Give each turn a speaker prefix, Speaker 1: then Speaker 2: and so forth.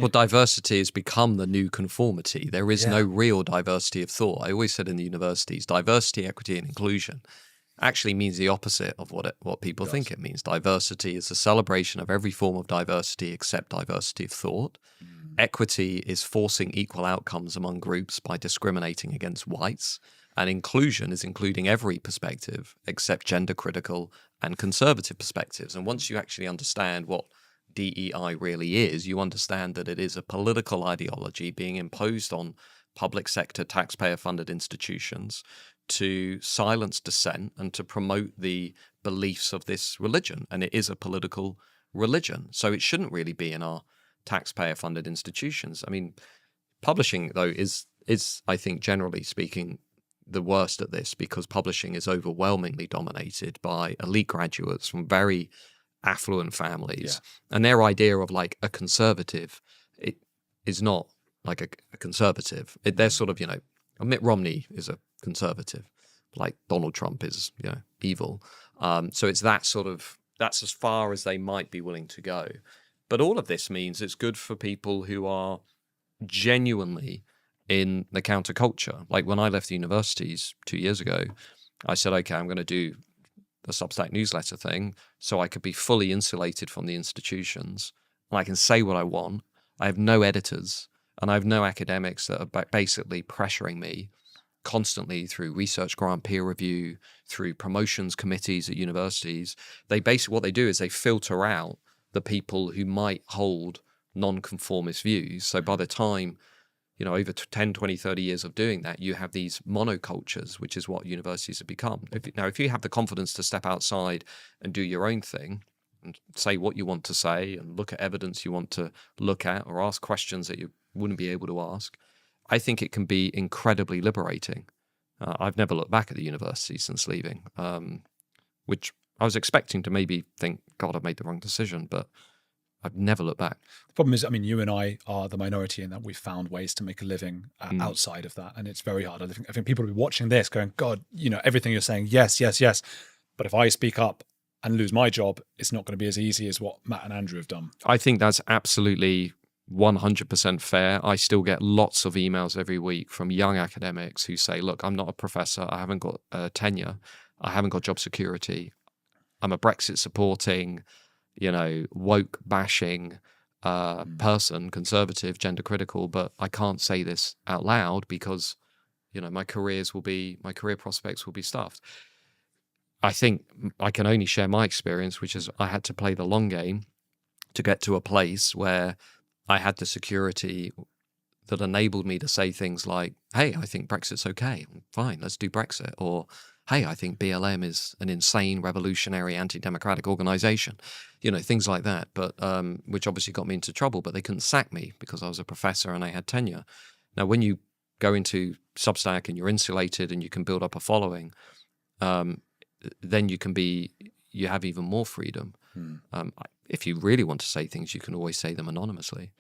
Speaker 1: Well, diversity has become the new conformity. There is no
Speaker 2: Yeah.
Speaker 1: real diversity of thought. I always said in the universities, diversity, equity, and inclusion actually means the opposite of what people think it means. Diversity is a celebration of every form of diversity except diversity of thought. Equity is forcing equal outcomes among groups by discriminating against whites. And inclusion is including every perspective except gender critical and conservative perspectives. And once you actually understand what DEI really is, you understand that it is a political ideology being imposed on public sector taxpayer funded institutions to silence dissent and to promote the beliefs of this religion. And it is a political religion. So it shouldn't really be in our taxpayer funded institutions. I mean, publishing, though, is I think, generally speaking, the worst at this, because publishing is overwhelmingly dominated by elite graduates from very affluent families. And their idea of like a conservative, it is not like a conservative. They're sort of, Mitt Romney is a conservative, like Donald Trump is, evil. So it's that's as far as they might be willing to go. But all of this means it's good for people who are genuinely in the counterculture. Like when I left the universities 2 years ago, I said, okay, I'm going to do the Substack newsletter thing so I could be fully insulated from the institutions and I can say what I want. I have no editors and I have no academics that are basically pressuring me constantly through research grant peer review, through promotions committees at universities. What they do is they filter out the people who might hold non-conformist views. So by the time, over 10, 20, 30 years of doing that, you have these monocultures, which is what universities have become. If you have the confidence to step outside and do your own thing and say what you want to say and look at evidence you want to look at or ask questions that you wouldn't be able to ask, I think it can be incredibly liberating. I've never looked back at the university since leaving, which I was expecting to maybe think, God, I've made the wrong decision, but I've never looked back.
Speaker 2: The problem is, you and I are the minority in that we've found ways to make a living outside of that. And it's very hard. I think people will be watching this going, God, everything you're saying, yes, yes, yes. But if I speak up and lose my job, it's not going to be as easy as what Matt and Andrew have done.
Speaker 1: I think that's absolutely 100% fair. I still get lots of emails every week from young academics who say, look, I'm not a professor. I haven't got tenure. I haven't got job security. I'm a Brexit supporting, woke bashing person, conservative, gender critical, but I can't say this out loud because, my career prospects will be stuffed. I think I can only share my experience, which is I had to play the long game to get to a place where I had the security that enabled me to say things like, hey, I think Brexit's okay. Fine, let's do Brexit. Or, hey, I think BLM is an insane, revolutionary, anti-democratic organization. Things like that, but which obviously got me into trouble, but they couldn't sack me because I was a professor and I had tenure. Now, when you go into Substack and you're insulated and you can build up a following, then you have even more freedom. If you really want to say things, you can always say them anonymously.